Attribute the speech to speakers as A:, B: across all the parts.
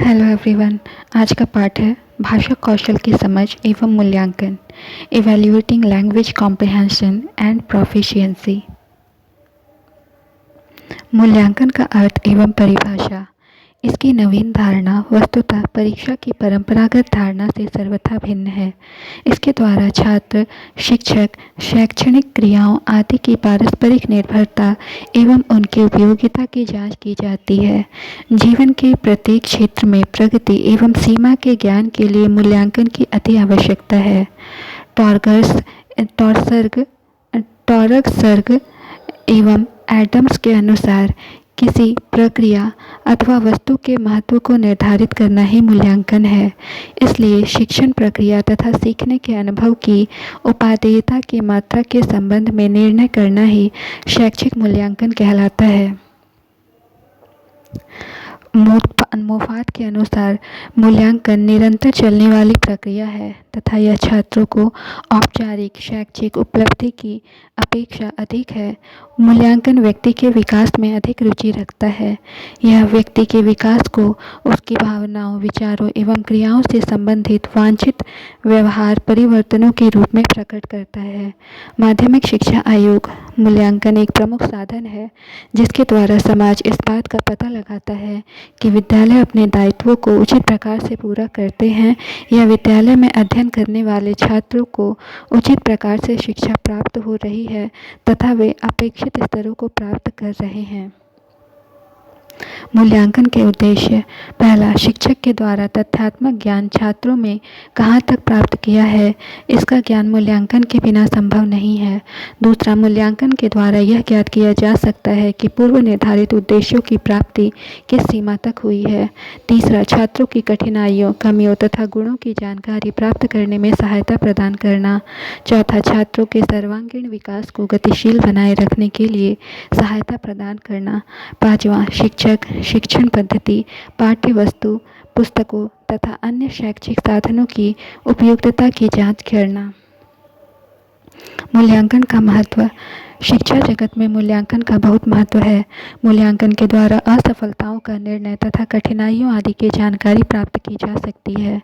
A: Hello everyone. आज का पाठ है भाषा कौशल की समझ एवं मूल्यांकन, evaluating language comprehension and proficiency. मूल्यांकन का अर्थ एवं परिभाषा। इसकी नवीन धारणा वस्तुतः परीक्षा की परंपरागत धारणा से सर्वथा भिन्न है। इसके द्वारा छात्र, शिक्षक, शैक्षणिक क्रियाओं आदि की पारस्परिक निर्भरता एवं उनकी उपयोगिता की जांच की जाती है। जीवन के प्रत्येक क्षेत्र में प्रगति एवं सीमा के ज्ञान के लिए मूल्यांकन की अति आवश्यकता है। टॉरगसर्ग एवं एडम्स के अनुसार किसी प्रक्रिया अथवा वस्तु के महत्व को निर्धारित करना ही मूल्यांकन है। इसलिए शिक्षण प्रक्रिया तथा सीखने के अनुभव की उपादेयता की मात्रा के संबंध में निर्णय करना ही शैक्षिक मूल्यांकन कहलाता है। मोफात के अनुसार मूल्यांकन निरंतर चलने वाली प्रक्रिया है तथा यह छात्रों को औपचारिक शैक्षिक उपलब्धि की अपेक्षा अधिक है। मूल्यांकन व्यक्ति के विकास में अधिक रुचि रखता है। यह व्यक्ति के विकास को उसकी भावनाओं, विचारों एवं क्रियाओं से संबंधित वांछित व्यवहार परिवर्तनों के रूप में प्रकट करता है। माध्यमिक शिक्षा आयोग मूल्यांकन एक प्रमुख साधन है जिसके द्वारा समाज इस बात का पता लगाता है कि विद्यालय अपने दायित्वों को उचित प्रकार से पूरा करते हैं या विद्यालय में अध्ययन करने वाले छात्रों को उचित प्रकार से शिक्षा प्राप्त हो रही है तथा वे अपेक्षित स्तरों को प्राप्त कर रहे हैं। मूल्यांकन के उद्देश्य: पहला, शिक्षक के द्वारा तथ्यात्मक ज्ञान छात्रों में कहाँ तक प्राप्त किया है, इसका ज्ञान मूल्यांकन के बिना संभव नहीं है। दूसरा, मूल्यांकन के द्वारा यह ज्ञात किया जा सकता है कि पूर्व निर्धारित उद्देश्यों की प्राप्ति किस सीमा तक हुई है। तीसरा, छात्रों की कठिनाइयों, कमियों तथा गुणों की जानकारी प्राप्त करने में सहायता प्रदान करना। चौथा, छात्रों के सर्वांगीण विकास को गतिशील बनाए रखने के लिए सहायता प्रदान करना। पांचवा, शिक्षण पद्धति, पाठ्य वस्तु, पुस्तकों तथा अन्य शैक्षिक साधनों की उपयुक्तता की जांच करना। मूल्यांकन का महत्व: शिक्षा जगत में मूल्यांकन का बहुत महत्व है। मूल्यांकन के द्वारा असफलताओं का निर्णय तथा कठिनाइयों आदि की जानकारी प्राप्त की जा सकती है।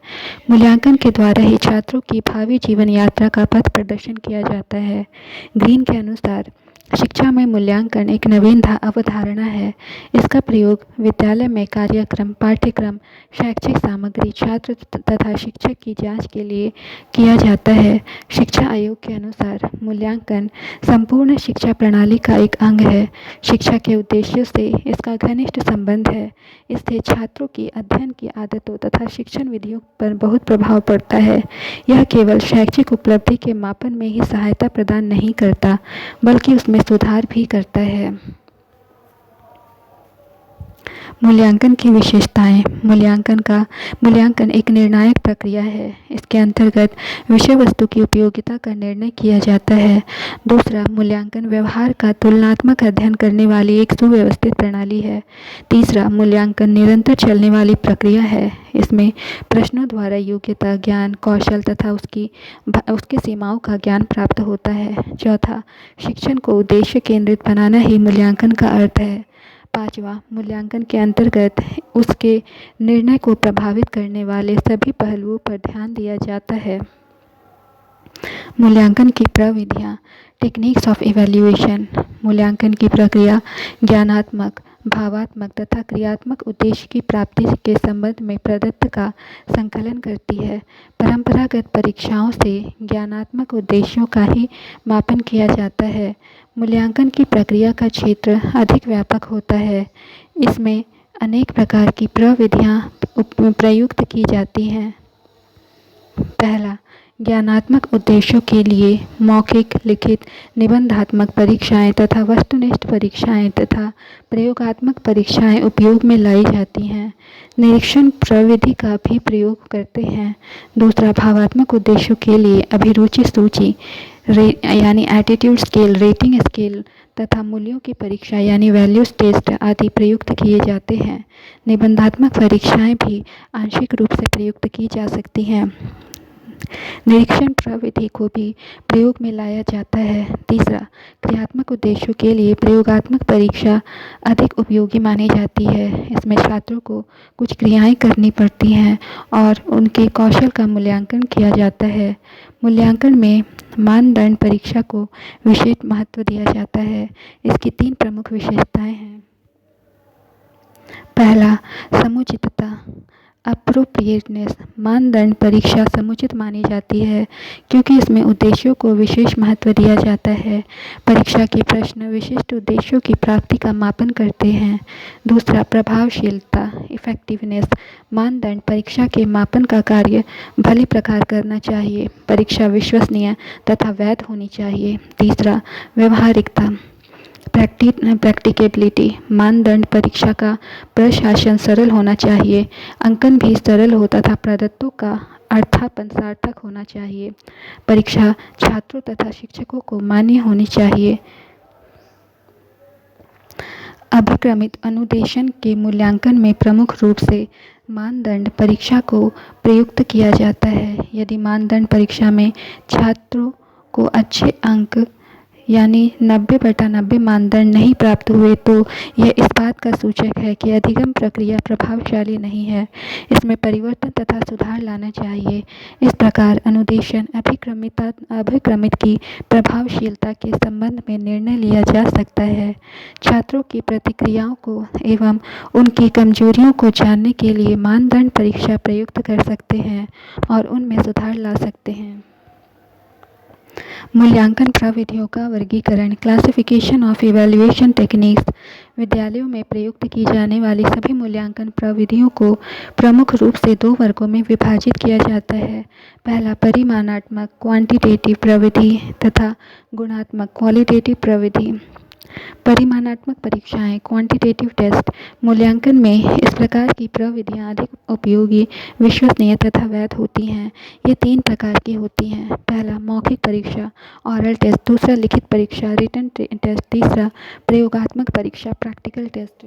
A: मूल्यांकन के द्वारा ही छात्रों की भावी जीवन यात्रा का पथ प्रदर्शन किया जाता है। ग्रीन के अनुसार शिक्षा में मूल्यांकन एक नवीन अवधारणा है। इसका प्रयोग विद्यालय में कार्यक्रम, पाठ्यक्रम, शैक्षिक सामग्री, छात्र तथा शिक्षक की जांच के लिए किया जाता है। शिक्षा आयोग के अनुसार मूल्यांकन संपूर्ण शिक्षा प्रणाली का एक अंग है। शिक्षा के उद्देश्यों से इसका घनिष्ठ संबंध है। इससे छात्रों की अध्ययन की आदतों तथा शिक्षण विधियों पर बहुत प्रभाव पड़ता है। यह केवल शैक्षिक उपलब्धि के मापन में ही सहायता प्रदान नहीं करता, बल्कि उसमें सुधार भी करता है। मूल्यांकन की विशेषताएं: मूल्यांकन एक निर्णायक प्रक्रिया है। इसके अंतर्गत विषय वस्तु की उपयोगिता का निर्णय किया जाता है। दूसरा, मूल्यांकन व्यवहार का तुलनात्मक अध्ययन करने वाली एक सुव्यवस्थित प्रणाली है। तीसरा, मूल्यांकन निरंतर चलने वाली प्रक्रिया है। इसमें प्रश्नों द्वारा योग्यता, ज्ञान, कौशल तथा उसकी सीमाओं का ज्ञान प्राप्त होता है। चौथा, शिक्षण को उद्देश्य केंद्रित बनाना ही मूल्यांकन का अर्थ है। पांचवा, मूल्यांकन के अंतर्गत उसके निर्णय को प्रभावित करने वाले सभी पहलुओं पर ध्यान दिया जाता है। मूल्यांकन की प्रविधियाँ: टेक्निक्स ऑफ इवैल्यूएशन। मूल्यांकन की प्रक्रिया ज्ञानात्मक, भावात्मक तथा क्रियात्मक उद्देश्य की प्राप्ति के संबंध में प्रदत्त का संकलन करती है। परंपरागत परीक्षाओं से ज्ञानात्मक उद्देश्यों का ही मापन किया जाता है। मूल्यांकन की प्रक्रिया का क्षेत्र अधिक व्यापक होता है। इसमें अनेक प्रकार की प्रविधियाँ प्रयुक्त की जाती हैं। पहला, ज्ञानात्मक उद्देश्यों के लिए मौखिक, लिखित, निबंधात्मक परीक्षाएं तथा वस्तुनिष्ठ परीक्षाएं तथा प्रयोगात्मक परीक्षाएं उपयोग में लाई जाती हैं। निरीक्षण प्रविधि का भी प्रयोग करते हैं। दूसरा, भावात्मक उद्देश्यों के लिए अभिरुचि सूची यानी एटीट्यूड स्केल, रेटिंग स्केल तथा मूल्यों की परीक्षा यानी वैल्यूज टेस्ट आदि प्रयुक्त किए जाते हैं। निबंधात्मक परीक्षाएं भी आंशिक रूप से प्रयुक्त की जा सकती हैं। निरीक्षण प्रविधि को भी प्रयोग में लाया जाता है। तीसरा, क्रियात्मक उद्देश्यों के लिए प्रयोगात्मक परीक्षा अधिक उपयोगी मानी जाती है। इसमें छात्रों को कुछ क्रियाएं करनी पड़ती हैं और उनके कौशल का मूल्यांकन किया जाता है। मूल्यांकन में मानदंड परीक्षा को विशेष महत्व दिया जाता है। इसकी 3 प्रमुख विशेषताएं हैं। पहला, समुचितता, अप्रोप्रिएटनेस। मानदंड परीक्षा समुचित मानी जाती है क्योंकि इसमें उद्देश्यों को विशेष महत्व दिया जाता है। परीक्षा के प्रश्न विशिष्ट उद्देश्यों की प्राप्ति का मापन करते हैं। दूसरा, प्रभावशीलता, इफेक्टिवनेस। मानदंड परीक्षा के मापन का कार्य भली प्रकार करना चाहिए। परीक्षा विश्वसनीय तथा वैध होनी चाहिए। तीसरा, व्यवहारिकता, प्रैक्टिकेबिलिटी। मानदंड परीक्षा का प्रशासन सरल होना चाहिए, अंकन भी सरल हो तथा प्रदत्तों का अर्थापन सार्थक होना चाहिए। परीक्षा छात्रों तथा शिक्षकों को मान्य होनी चाहिए। अभिक्रमित अनुदेशन के मूल्यांकन में प्रमुख रूप से मानदंड परीक्षा को प्रयुक्त किया जाता है। यदि मानदंड परीक्षा में छात्रों को अच्छे अंक यानी 90/90 मानदंड नहीं प्राप्त हुए तो यह इस बात का सूचक है कि अधिगम प्रक्रिया प्रभावशाली नहीं है। इसमें परिवर्तन तथा सुधार लाना चाहिए। इस प्रकार अनुदेशन अभिक्रमित की प्रभावशीलता के संबंध में निर्णय लिया जा सकता है। छात्रों की प्रतिक्रियाओं को एवं उनकी कमजोरियों को जानने के लिए मानदंड परीक्षा प्रयुक्त कर सकते हैं और उनमें सुधार ला सकते हैं। मूल्यांकन प्रविधियों का वर्गीकरण, क्लासिफिकेशन ऑफ इवैल्यूएशन टेक्निक्स। विद्यालयों में प्रयुक्त की जाने वाली सभी मूल्यांकन प्रविधियों को प्रमुख रूप से 2 वर्गों में विभाजित किया जाता है। पहला, परिमाणात्मक क्वांटिटेटिव प्रविधि तथा गुणात्मक क्वालिटेटिव प्रविधि। परिमाणात्मक परीक्षाएं, क्वांटिटेटिव टेस्ट। मूल्यांकन में इस प्रकार की प्रविधियां अधिक उपयोगी, विश्वसनीय तथा वैध होती हैं। ये 3 प्रकार की होती हैं। पहला, मौखिक परीक्षा, ऑरल टेस्ट। दूसरा, लिखित परीक्षा, रिटन टेस्ट। तीसरा, प्रयोगात्मक परीक्षा, प्रैक्टिकल टेस्ट।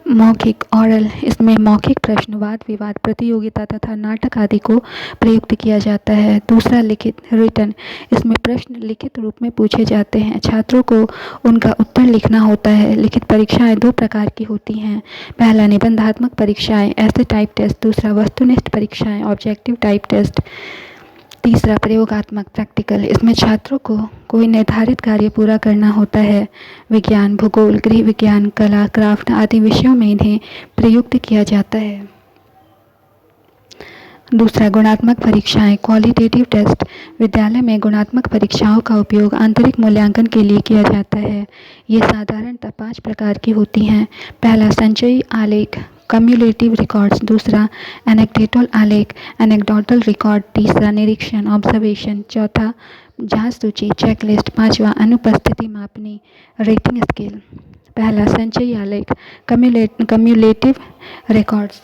A: मौखिक, ऑरल। इसमें मौखिक प्रश्न, वाद विवाद, प्रतियोगिता तथा नाटक आदि को प्रयुक्त किया जाता है। दूसरा, लिखित, रिटन। इसमें प्रश्न लिखित रूप में पूछे जाते हैं, छात्रों को उनका उत्तर लिखना होता है। लिखित परीक्षाएं 2 प्रकार की होती हैं। पहला, निबंधात्मक परीक्षाएं, ऐसे टाइप टेस्ट। दूसरा, वस्तुनिष्ठ परीक्षाएं, ऑब्जेक्टिव टाइप टेस्ट। तीसरा, प्रयोगात्मक, प्रैक्टिकल। इसमें छात्रों को कोई निर्धारित कार्य पूरा करना होता है। विज्ञान, भूगोल, गृह विज्ञान, कला, क्राफ्ट आदि विषयों में इन्हें प्रयुक्त किया जाता है। दूसरा, गुणात्मक परीक्षाएं, क्वालिटेटिव टेस्ट। विद्यालय में गुणात्मक परीक्षाओं का उपयोग आंतरिक मूल्यांकन के लिए किया जाता है। ये साधारणतः 5 प्रकार की होती हैं। पहला, संचयी आलेख, कम्युलेटिव रिकॉर्ड्स। दूसरा, एनेक्डोटल आलेख, एनेक्डोटल रिकॉर्ड। तीसरा, निरीक्षण, ऑब्जर्वेशन। चौथा, जांच सूची, चेकलिस्ट। पांचवा, अनुपस्थिति मापनी, रेटिंग स्केल। पहला, संचयी आलेख, कम्युलेटिव रिकॉर्ड्स।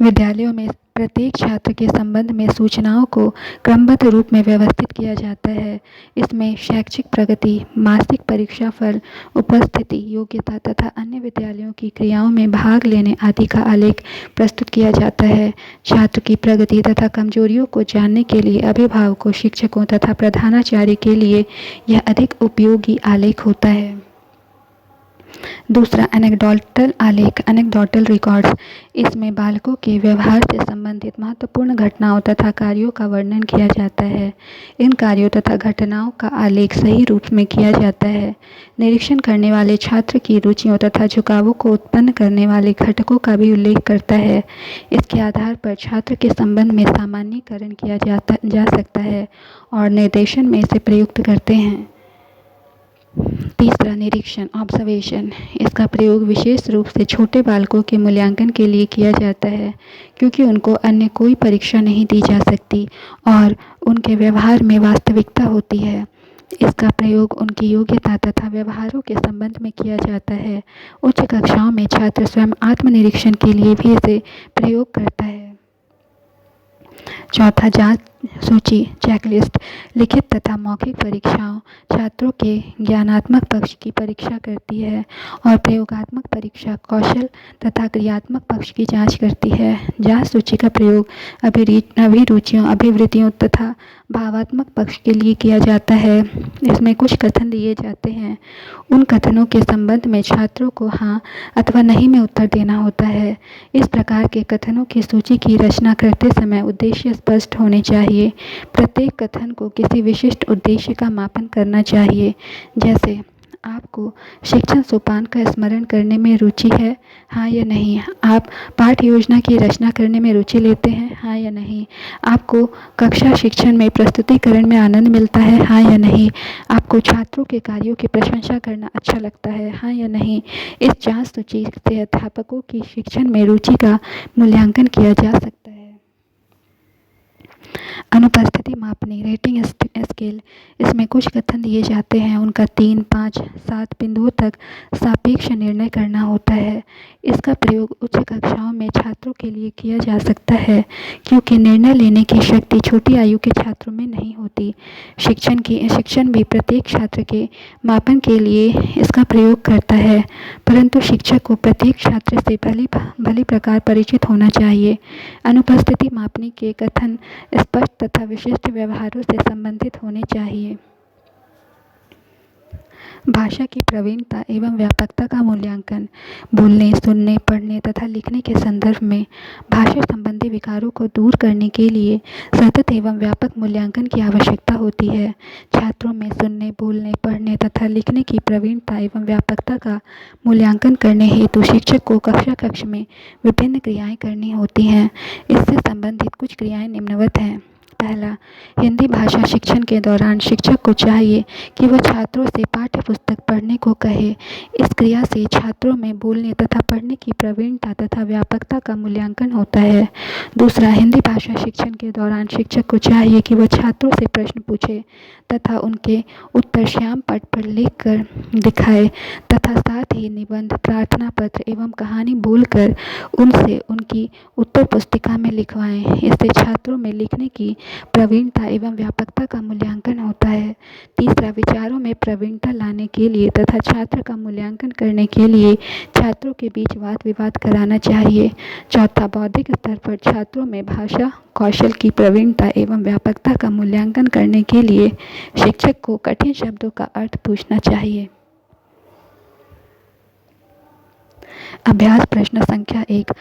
A: विद्यालयों में प्रत्येक छात्र के संबंध में सूचनाओं को क्रमबद्ध रूप में व्यवस्थित किया जाता है। इसमें शैक्षिक प्रगति, मासिक परीक्षाफल, उपस्थिति, योग्यता तथा अन्य विद्यालयों की क्रियाओं में भाग लेने आदि का आलेख प्रस्तुत किया जाता है। छात्र की प्रगति तथा कमजोरियों को जानने के लिए अभिभावकों, शिक्षकों तथा प्रधानाचार्य के लिए यह अधिक उपयोगी आलेख होता है। दूसरा, एनेक्डोटल आलेख, एनेक्डोटल रिकॉर्ड्स। इसमें बालकों के व्यवहार से संबंधित महत्वपूर्ण घटनाओं तथा कार्यों का वर्णन किया जाता है। इन कार्यों तथा घटनाओं का आलेख सही रूप में किया जाता है। निरीक्षण करने वाले छात्र की रुचियों तथा झुकावों को उत्पन्न करने वाले घटकों का भी उल्लेख करता है। इसके आधार पर छात्र के संबंध में सामान्यीकरण किया जा सकता है और निर्देशन में इसे प्रयुक्त करते हैं। तीसरा, निरीक्षण, ऑब्जर्वेशन। इसका प्रयोग विशेष रूप से छोटे बालकों के मूल्यांकन के लिए किया जाता है क्योंकि उनको अन्य कोई परीक्षा नहीं दी जा सकती और उनके व्यवहार में वास्तविकता होती है। इसका प्रयोग उनकी योग्यता तथा व्यवहारों के संबंध में किया जाता है। उच्च कक्षाओं में छात्र स्वयं आत्मनिरीक्षण के लिए भी इसे प्रयोग करता है। चौथा, सूची चेकलिस्ट लिखित तथा मौखिक परीक्षाओं छात्रों के ज्ञानात्मक पक्ष की परीक्षा करती है और प्रयोगात्मक परीक्षा कौशल तथा क्रियात्मक पक्ष की जांच करती है। जांच सूची का प्रयोग अभिरुचियों अभिवृत्तियों तथा भावात्मक पक्ष के लिए किया जाता है। इसमें कुछ कथन दिए जाते हैं। उन कथनों के संबंध में छात्रों को हाँ अथवा नहीं में उत्तर देना होता है। इस प्रकार के कथनों की सूची की रचना करते समय उद्देश्य स्पष्ट होने चाहिए। प्रत्येक कथन को किसी विशिष्ट उद्देश्य का मापन करना चाहिए। जैसे आपको शिक्षण सोपान का स्मरण करने में रुचि है, हाँ या नहीं। आप पाठ योजना की रचना करने में रुचि लेते हैं, हाँ या नहीं। आपको कक्षा शिक्षण में प्रस्तुतिकरण में आनंद मिलता है, हाँ या नहीं। आपको छात्रों के कार्यों की प्रशंसा करना अच्छा लगता है, हाँ या नहीं। इस जांच सूची से अध्यापकों की शिक्षण में रुचि का मूल्यांकन किया जा सकता है। अनुपस्थिति मापनी रेटिंग स्केल, इसमें कुछ कथन दिए जाते हैं। उनका 3, 5, 7 बिंदुओं तक सापेक्ष निर्णय करना होता है। इसका प्रयोग उच्च कक्षाओं में छात्रों के लिए किया जा सकता है, क्योंकि निर्णय लेने की शक्ति छोटी आयु के छात्रों में नहीं होती। शिक्षण भी प्रत्येक छात्र के मापन के लिए इसका प्रयोग करता है, परंतु शिक्षक को प्रत्येक छात्र से भली प्रकार परिचित होना चाहिए। अनुपस्थिति मापनी के कथन स्पष्ट तथा विशिष्ट व्यवहारों से संबंधित होने चाहिए। भाषा की प्रवीणता एवं व्यापकता का मूल्यांकन बोलने, सुनने, पढ़ने तथा लिखने के संदर्भ में भाषा संबंधी विकारों को दूर करने के लिए सतत एवं व्यापक मूल्यांकन की आवश्यकता होती है। छात्रों में सुनने, बोलने, पढ़ने तथा लिखने की प्रवीणता एवं व्यापकता का मूल्यांकन करने हेतु शिक्षक को कक्षा कक्ष में विभिन्न क्रियाएं करनी होती हैं। इससे संबंधित कुछ क्रियाएं निम्नवत हैं। पहला, हिंदी भाषा शिक्षण के दौरान शिक्षक को चाहिए कि वह छात्रों से पाठ्य पुस्तक पढ़ने को कहे। इस क्रिया से छात्रों में बोलने तथा पढ़ने की प्रवीणता तथा व्यापकता का मूल्यांकन होता है। दूसरा, हिंदी भाषा शिक्षण के दौरान शिक्षक को चाहिए कि वह छात्रों से प्रश्न पूछे तथा उनके उत्तर श्याम पट पर लिख कर दिखाए तथा साथ ही निबंध, प्रार्थना पत्र एवं कहानी बोलकर उनसे उनकी उत्तर पुस्तिका में लिखवाएं। इससे छात्रों में लिखने की प्रवीणता एवं व्यापकता का मूल्यांकन होता है। तीसरा, विचारों में प्रवीणता लाने के लिए तथा छात्र का मूल्यांकन करने के लिए छात्रों के बीच वाद विवाद कराना चाहिए। चौथा, बौद्धिक स्तर पर छात्रों में भाषा कौशल की प्रवीणता एवं व्यापकता का मूल्यांकन करने के लिए शिक्षक को कठिन शब्दों का अर्थ पूछना चाहिए। अभ्यास प्रश्न संख्या 1,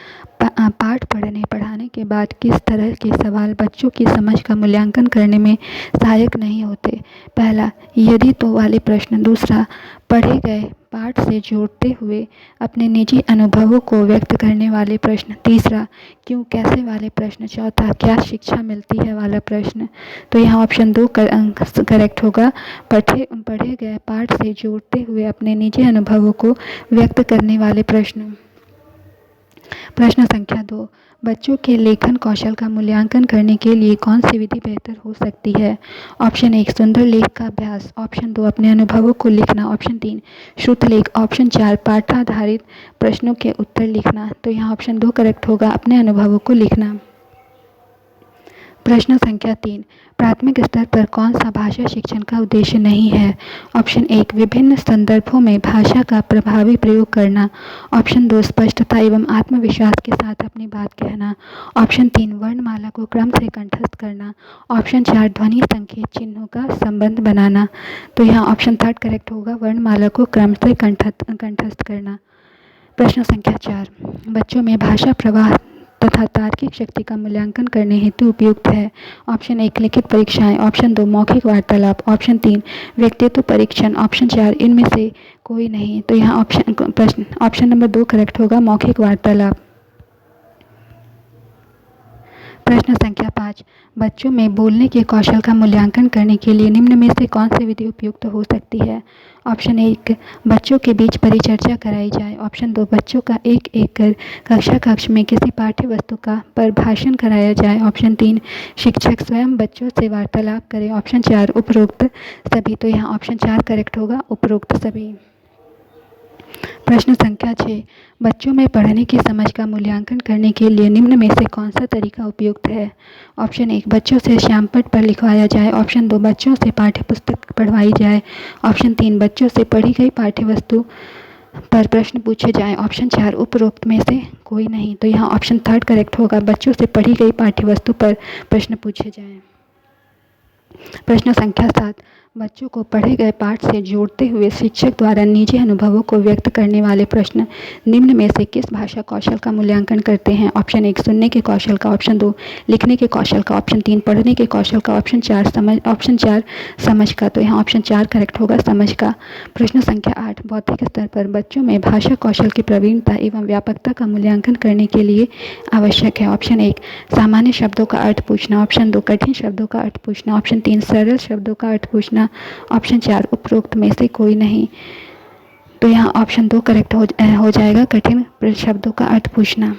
A: पाठ पढ़ाने के बाद किस तरह के सवाल बच्चों की समझ का मूल्यांकन करने में सहायक नहीं होते। पहला, यदि तो वाले प्रश्न। दूसरा, पढ़े गए पाठ से जोड़ते हुए अपने निजी अनुभवों को व्यक्त करने वाले प्रश्न। तीसरा, क्यों कैसे वाले प्रश्न। चौथा, क्या शिक्षा मिलती है वाला प्रश्न। तो यहाँ ऑप्शन 2 करेक्ट होगा। पढ़े गए पाठ से जोड़ते हुए अपने निजी अनुभवों को व्यक्त करने वाले प्रश्न। प्रश्न संख्या 2, बच्चों के लेखन कौशल का मूल्यांकन करने के लिए कौन सी विधि बेहतर हो सकती है। ऑप्शन 1, सुंदर लेख का अभ्यास। ऑप्शन 2, अपने अनुभवों को लिखना। ऑप्शन 3, श्रुतलेख। ऑप्शन 4, पाठाधारित प्रश्नों के उत्तर लिखना। तो यहाँ ऑप्शन 2 करेक्ट होगा, अपने अनुभवों को लिखना। प्रश्न संख्या 3, प्राथमिक स्तर पर कौन सा भाषा शिक्षण का उद्देश्य नहीं है। ऑप्शन 1, विभिन्न संदर्भों में भाषा का प्रभावी प्रयोग करना। ऑप्शन 2, स्पष्टता एवं आत्मविश्वास के साथ अपनी बात कहना। ऑप्शन 3, वर्णमाला को क्रम से कंठस्थ करना। ऑप्शन 4, ध्वनि संकेत चिन्हों का संबंध बनाना। तो यहाँ ऑप्शन 3 करेक्ट होगा, वर्णमाला को क्रम से कंठस्थ करना। प्रश्न संख्या 4, बच्चों में भाषा प्रवाह तथा तार्किक शक्ति का मूल्यांकन करने हेतु उपयुक्त है। ऑप्शन 1, लिखित परीक्षाएं। ऑप्शन 2, मौखिक वार्तालाप। ऑप्शन 3, व्यक्तित्व परीक्षण। ऑप्शन 4, इनमें से कोई नहीं। तो यहाँ ऑप्शन नंबर 2 करेक्ट होगा, मौखिक वार्तालाप। प्रश्न संख्या 5, बच्चों में बोलने के कौशल का मूल्यांकन करने के लिए निम्न में से कौन सी विधि उपयुक्त हो सकती है। ऑप्शन 1, बच्चों के बीच परिचर्चा कराई जाए। ऑप्शन 2, बच्चों का एक कर कक्षा कक्ष में किसी पाठ्य वस्तु पर भाषण कराया जाए। ऑप्शन 3, शिक्षक स्वयं बच्चों से वार्तालाप करें। ऑप्शन 4, उपरोक्त सभी। तो यहाँ ऑप्शन 4 करेक्ट होगा, उपरोक्त सभी। प्रश्न संख्या 6, बच्चों में पढ़ने की समझ का मूल्यांकन करने के लिए निम्न में से कौन सा तरीका उपयुक्त है? ऑप्शन 1, बच्चों से श्यामपट्ट पर लिखवाया जाए। ऑप्शन 2, बच्चों से पाठ्यपुस्तक पढ़वाई जाए। ऑप्शन 3, बच्चों से पढ़ी गई पाठ्यवस्तु पर प्रश्न पूछे जाएं। ऑप्शन 4, उपरोक्त में से कोई नहीं। तो यहाँ ऑप्शन थर्ड करेक्ट होगा, बच्चों से पढ़ी गई पाठ्यवस्तु पर प्रश्न पूछे जाएं। प्रश्न संख्या 7, बच्चों को पढ़े गए पाठ से जोड़ते हुए शिक्षक द्वारा निजी अनुभवों को व्यक्त करने वाले प्रश्न निम्न में से किस भाषा कौशल का मूल्यांकन करते हैं? ऑप्शन 1, सुनने के कौशल का। ऑप्शन 2, लिखने के कौशल का। ऑप्शन 3, पढ़ने के कौशल का। ऑप्शन 4, समझ का। तो यहाँ ऑप्शन 4 करेक्ट होगा, समझ का। प्रश्न संख्या 8, बौद्धिक स्तर पर बच्चों में भाषा कौशल की प्रवीणता एवं व्यापकता का मूल्यांकन करने के लिए आवश्यक है। ऑप्शन 1, सामान्य शब्दों का अर्थ पूछना। ऑप्शन 2, कठिन शब्दों का अर्थ पूछना। ऑप्शन 3, सरल शब्दों का अर्थ पूछना। ऑप्शन 4, उपरोक्त में से कोई नहीं। तो यहाँ ऑप्शन 2 करेक्ट हो जाएगा, कठिन शब्दों का अर्थ पूछना।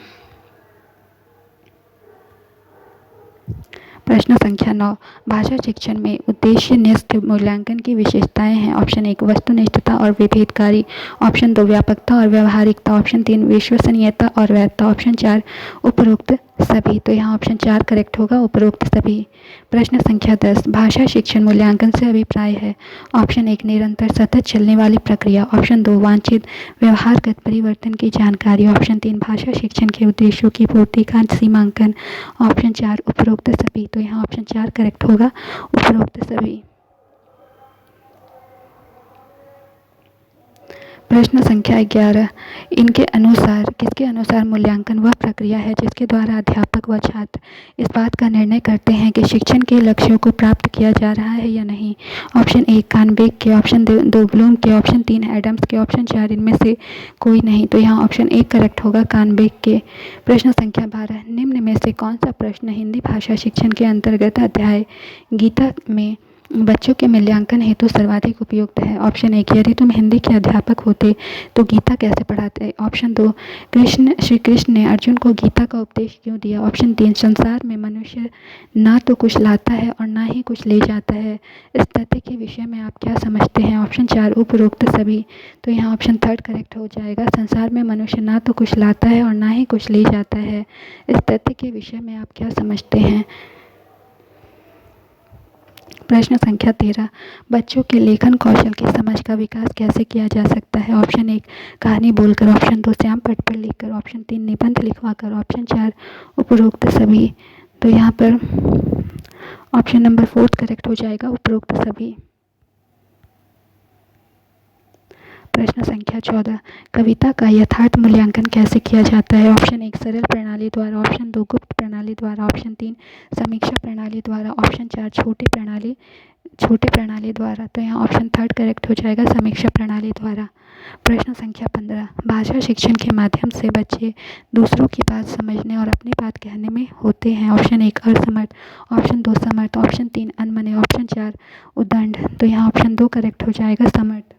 A: प्रश्न संख्या 9, भाषा शिक्षण में उद्देश्यनिष्ठ मूल्यांकन की विशेषताएं हैं। ऑप्शन 1, वस्तुनिष्ठता और विभेदकारी। ऑप्शन 2, व्यापकता और व्यवहारिकता। ऑप्शन 3, विश्वसनीयता और वैधता। ऑप्शन 4, उपरोक्त सभी। तो यहाँ ऑप्शन 4 करेक्ट होगा, उपरोक्त सभी। प्रश्न संख्या 10, भाषा शिक्षण मूल्यांकन से अभिप्राय है। ऑप्शन 1, निरंतर सतत चलने वाली प्रक्रिया। ऑप्शन 2, वांछित व्यवहारगत परिवर्तन की जानकारी। ऑप्शन 3, भाषा शिक्षण के उद्देश्यों की पूर्ति का सीमांकन। ऑप्शन 4, उपरोक्त सभी। तो यहाँ ऑप्शन 4 करेक्ट होगा, उपरोक्त सभी। प्रश्न संख्या 11, इनके अनुसार किसके अनुसार मूल्यांकन वह प्रक्रिया है जिसके द्वारा अध्यापक व छात्र इस बात का निर्णय करते हैं कि शिक्षण के लक्ष्यों को प्राप्त किया जा रहा है या नहीं? ऑप्शन 1, कानबेक के। ऑप्शन 2, ब्लूम के। ऑप्शन 3, एडम्स के। ऑप्शन 4, इनमें से कोई नहीं। तो यहाँ ऑप्शन 1 करेक्ट होगा, कानबेक के। प्रश्न संख्या 12, निम्न में से कौन सा प्रश्न हिंदी भाषा शिक्षण के अंतर्गत अध्याय गीता में बच्चों के मूल्यांकन हेतु सर्वाधिक उपयुक्त है? ऑप्शन 1, यदि तुम हिंदी के अध्यापक होते तो गीता कैसे पढ़ाते? ऑप्शन 2, श्री कृष्ण ने अर्जुन को गीता का उपदेश क्यों दिया? ऑप्शन 3, संसार में मनुष्य ना तो कुछ लाता है और ना ही कुछ ले जाता है, इस तथ्य के विषय में आप क्या समझते हैं? ऑप्शन 4, उपरोक्त सभी। तो यहाँ ऑप्शन थर्ड करेक्ट हो जाएगा, संसार में मनुष्य ना तो कुछ लाता है और ना ही कुछ ले जाता है, इस तथ्य के विषय में आप क्या समझते हैं? प्रश्न संख्या 13, बच्चों के लेखन कौशल की समझ का विकास कैसे किया जा सकता है? ऑप्शन 1, कहानी बोलकर। ऑप्शन 2, श्यामपट्ट पर लिखकर। ऑप्शन 3, निबंध लिखवाकर। ऑप्शन 4, उपरोक्त सभी। तो यहाँ पर ऑप्शन नंबर 4 करेक्ट हो जाएगा, उपरोक्त सभी। प्रश्न संख्या 14, कविता का यथार्थ मूल्यांकन कैसे किया जाता है? ऑप्शन 1, सरल प्रणाली द्वारा। ऑप्शन 2, गुप्त प्रणाली द्वारा। ऑप्शन 3, समीक्षा प्रणाली द्वारा। ऑप्शन 4, छोटे प्रणाली द्वारा। तो यहाँ ऑप्शन थर्ड करेक्ट हो जाएगा, समीक्षा प्रणाली द्वारा। प्रश्न संख्या 15, भाषा शिक्षण के माध्यम से बच्चे दूसरों की बात समझने और अपनी बात कहने में होते हैं। ऑप्शन 1, असमर्थ। ऑप्शन 2, समर्थ। ऑप्शन 3, अनमने। ऑप्शन 4, उद्दंड। तो यहाँ ऑप्शन 2 करेक्ट हो जाएगा, समर्थ।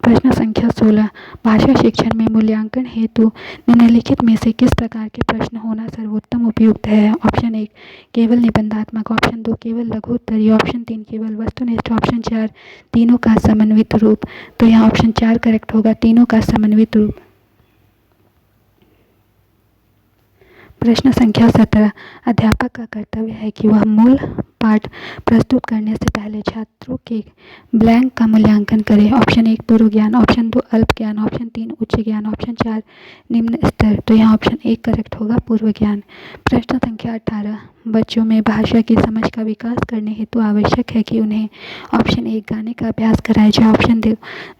A: प्रश्न संख्या 16, भाषा शिक्षण में मूल्यांकन हेतु निम्नलिखित में से किस प्रकार के प्रश्न होना सर्वोत्तम उपयुक्त है? ऑप्शन 1, केवल निबंधात्मक। ऑप्शन 2, केवल लघु उत्तरीय। ऑप्शन 3, केवल वस्तुनिष्ठ। ऑप्शन 4, तीनों का समन्वित रूप। तो यहाँ ऑप्शन 4 करेक्ट होगा, तीनों का समन्वित रूप। प्रश्न संख्या 17, अध्यापक का कर्तव्य है कि वह मूल पाठ प्रस्तुत करने से पहले छात्रों के ब्लैंक का मूल्यांकन करें। ऑप्शन 1, पूर्व ज्ञान। ऑप्शन 2, अल्प ज्ञान। ऑप्शन 3, उच्च ज्ञान। ऑप्शन 4, निम्न स्तर। तो यहाँ ऑप्शन 1 करेक्ट होगा, पूर्व ज्ञान। प्रश्न संख्या 18, बच्चों में भाषा की समझ का विकास करने हेतु आवश्यक है कि उन्हें ऑप्शन 1, गाने का अभ्यास कराया जाए। ऑप्शन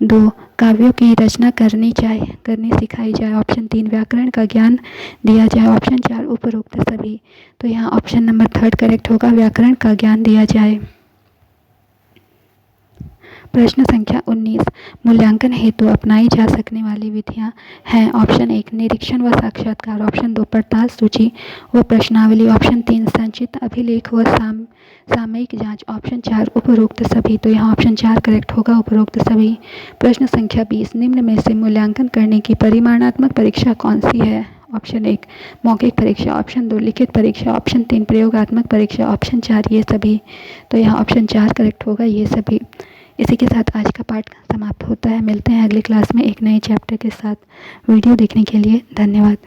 A: 2, काव्यों की रचना करनी सिखाई जाए। ऑप्शन 3, व्याकरण का ज्ञान दिया जाए। ऑप्शन 4, उपरोक्त सभी। तो यहाँ ऑप्शन नंबर थर्ड करेक्ट होगा, व्याकरण का ज्ञान दिया जाए। प्रश्न संख्या 19, मूल्यांकन हेतु अपनाई जा सकने वाली विधियां हैं। ऑप्शन 1, निरीक्षण व साक्षात्कार। ऑप्शन 2, पड़ताल सूची व प्रश्नावली। ऑप्शन 3, संचित अभिलेख व सामयिक जांच। ऑप्शन 4, उपरोक्त सभी। तो यहाँ ऑप्शन 4 करेक्ट होगा, उपरोक्त सभी। प्रश्न संख्या 20, निम्न में से मूल्यांकन करने की परिमाणात्मक परीक्षा कौन सी है? ऑप्शन 1, मौखिक परीक्षा। ऑप्शन 2, लिखित परीक्षा। ऑप्शन 3, प्रयोगात्मक परीक्षा। ऑप्शन 4, ये सभी। तो यहाँ ऑप्शन 4 करेक्ट होगा, ये सभी। इसी के साथ आज का पाठ समाप्त होता है। मिलते हैं अगली क्लास में एक नए चैप्टर के साथ। वीडियो देखने के लिए धन्यवाद।